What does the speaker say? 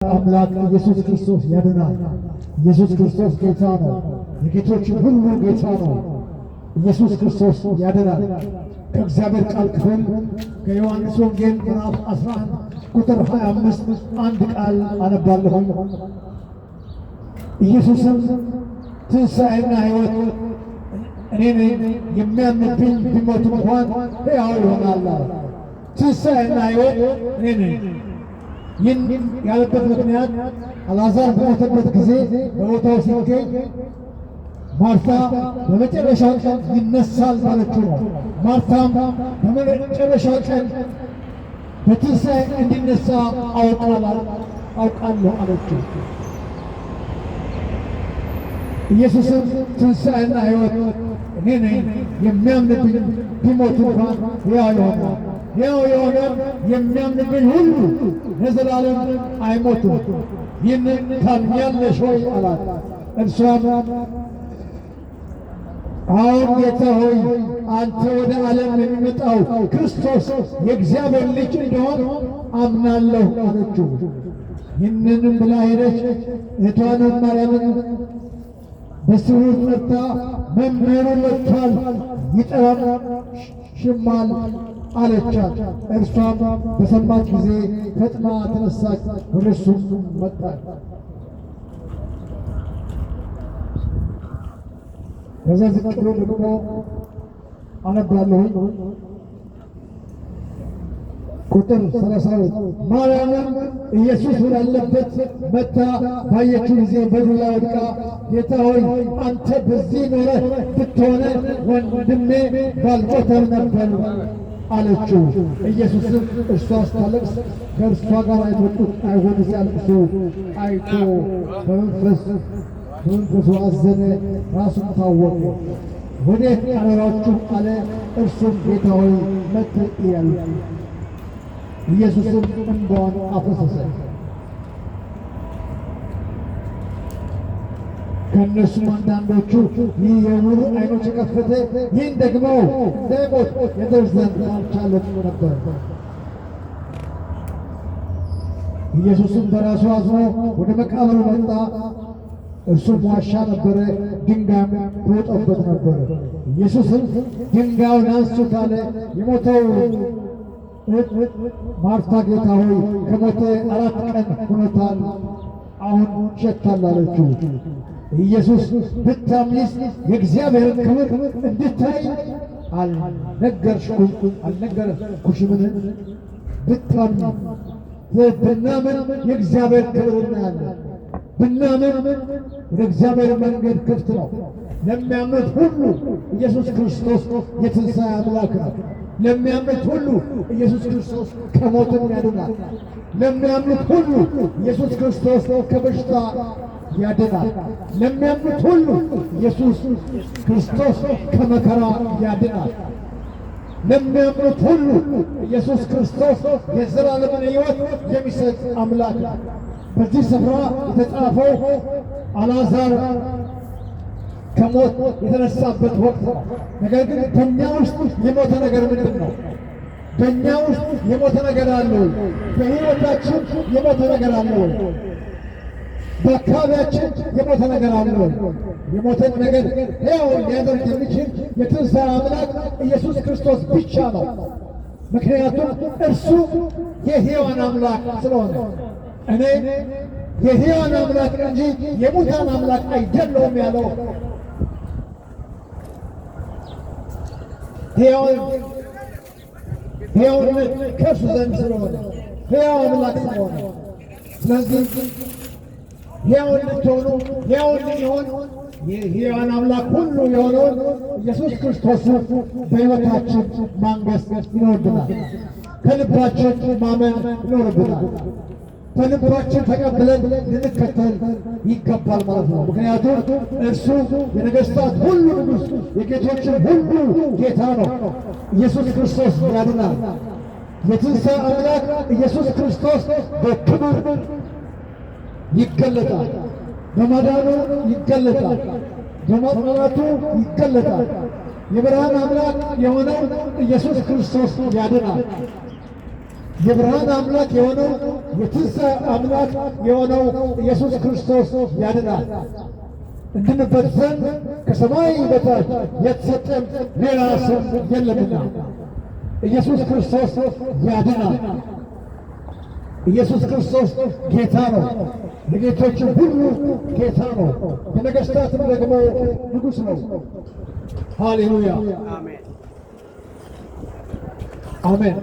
አምላክ ኢየሱስ ክርስቶስ ያድናል። ኢየሱስ ክርስቶስ ጌታ ነው። የጌቶች ሁሉ ጌታ ነው። ኢየሱስ ክርስቶስ ያድናል። ከእግዚአብሔር ቃል ክፍል ከዮሐንስ ወንጌል ምዕራፍ 11 ቁጥር 25 አንድ ቃል አነባለሁ። ኢየሱስም ትንሣኤና ሕይወት እኔ ነኝ፣ የሚያምንብኝ ቢሞት እንኳን ሕያው ይሆናል። ትንሣኤና ሕይወት እኔ ነኝ። ይህን ያለበት ምክንያት አልዓዛር በሞተበት ጊዜ በቦታው ሲገኝ ማርታ በመጨረሻው ቀን ይነሳል ማለችው ነው። ማርታም በመጨረሻው ቀን በትንሣኤ እንዲነሳ አውቃለሁ አለችው። ኢየሱስም ትንሣኤና ሕይወት እኔ ነኝ፣ የሚያምንብኝ ቢሞት እንኳን ሕያው ይሆናል። ሕያው የሆነ የሚያምንብኝ ሁሉ ለዘላለም አይሞትም። ይህንን ታምኛለሽ ወይ አላት። እርሷም አዎን ጌታ ሆይ፣ አንተ ወደ ዓለም የሚመጣው ክርስቶስ የእግዚአብሔር ልጅ እንደሆነ አምናለሁ አለችው። ይህንንም ብላ ሄደች፣ እህቷንም ማርያምን በስውር ጠርታ መምህሩ መጥቷል፣ ይጠራሽማል አለቻት። እርሷም በሰማች ጊዜ ፈጥና ተነሳች፣ ወደ እርሱም መጣች። ከዛ ዝቅ ብሎ ደግሞ አነባለሁ። ቁጥር 32 ማርያምም ኢየሱስ ወዳለበት መጥታ ባየችው ጊዜ በእግሩ ላይ ወድቃ ጌታ ሆይ፣ አንተ በዚህ ኖረህ ብትሆነ ወንድሜ ባልሞተም ነበር አለችው። ኢየሱስም እርሷ ስታለቅስ ከእርሷ ጋር የመጡት አይሁድ ሲያለቅሱ አይቶ በመንፈሱ አዘነ፣ ራሱን ታወቀ። ወዴት አኖራችሁ አለ። እርሱም ጌታ ሆይ መጥተህ እይ አሉት። ኢየሱስም እንባዋን አፈሰሰ። ከእነሱም አንዳንዶቹ ይህ የዕውሩ ዓይኖች የከፈተ ይህን ደግሞ እንዳይሞት ያደርግ ዘንድ አልቻለም ነበር። ኢየሱስም በራሱ አዝኖ ወደ መቃብሩ መጣ። እርሱም ዋሻ ነበረ፣ ድንጋይም ተወጥቶበት ነበረ። ኢየሱስም ድንጋዩን አንሱት አለ። የሞተው ማርታ ጌታ ሆይ ከሞተ 4 ቀን ሆኖታል፣ አሁን ይሸታል አለችው። ኢየሱስ ብታምኚስ የእግዚአብሔርን ክብር እንድታይ አልነገርኩሽምን? ብታምኚ ብናምን የእግዚአብሔር ክብር እናያለን። ብናምን ወደ እግዚአብሔር መንገድ ክፍት ነው። ለሚያምኑት ሁሉ ኢየሱስ ክርስቶስ የትንሣኤ አምላክ ነው። ለሚያምኑት ሁሉ ኢየሱስ ክርስቶስ ከሞትም ያድናል። ለሚያምኑት ሁሉ ኢየሱስ ክርስቶስ ከበሽታ ያድናል። ለሚያምኑት ሁሉ ኢየሱስ ክርስቶስ ከመከራ ያድናል። ለሚያምኑት ሁሉ ኢየሱስ ክርስቶስ የዘላለምን ሕይወት የሚሰጥ አምላክ ነው። በዚህ ስፍራ የተጻፈው አልዓዛር ከሞት የተነሳበት ወቅት ነው። ነገር ግን በእኛ ውስጥ የሞተ ነገር ምንድን ነው? በእኛ ውስጥ የሞተ ነገር አለ ወይ? በሕይወታችን የሞተ ነገር አለ ወይ? በአካባቢያችን የሞተ ነገር አለ ወይ? የሞተን ነገር ሕያው ሊያደርግ የሚችል የትንሣኤ አምላክ ኢየሱስ ክርስቶስ ብቻ ነው። ምክንያቱም እርሱ የሕያዋን አምላክ ስለሆነ። እኔ የሕያዋን አምላክ እንጂ የሙታን አምላክ አይደለሁም ያለው ሕያውነት ከእርሱ ዘንድ ስለሆነ ሕያው አምላክ ስለሆነ፣ ስለዚህ ሕያው እንድትሆኑ ሕያው እንድንሆን የሕያዋን አምላክ ሁሉ የሆነውን ኢየሱስ ክርስቶስን በሕይወታችን ማንገስ ይኖርብናል። ከልባችን ማመን ይኖርብናል። በልባችን ተቀብለን ልንከተል ይገባል ማለት ነው። ምክንያቱም እርሱ የነገሥታት ሁሉ ንጉሥ፣ የጌቶችን ሁሉ ጌታ ነው። ኢየሱስ ክርስቶስ ያድናል። የትንሣኤ አምላክ ኢየሱስ ክርስቶስ በክብር ይገለጣል፣ በማዳኑ ይገለጣል፣ በማጽናናቱ ይገለጣል። የብርሃን አምላክ የሆነው ኢየሱስ ክርስቶስ ያድናል። የብርሃን አምላክ የሆነው የትንሣኤ አምላክ የሆነው ኢየሱስ ክርስቶስ ያድናል። እንድንበት ዘንድ ከሰማይ በታች የተሰጠን ሌላ ስም የለምና ኢየሱስ ክርስቶስ ያድናል። ኢየሱስ ክርስቶስ ጌታ ነው። የጌቶች ሁሉ ጌታ ነው። የነገሥታትም ደግሞ ንጉሥ ነው። ሃሌሉያ አሜን።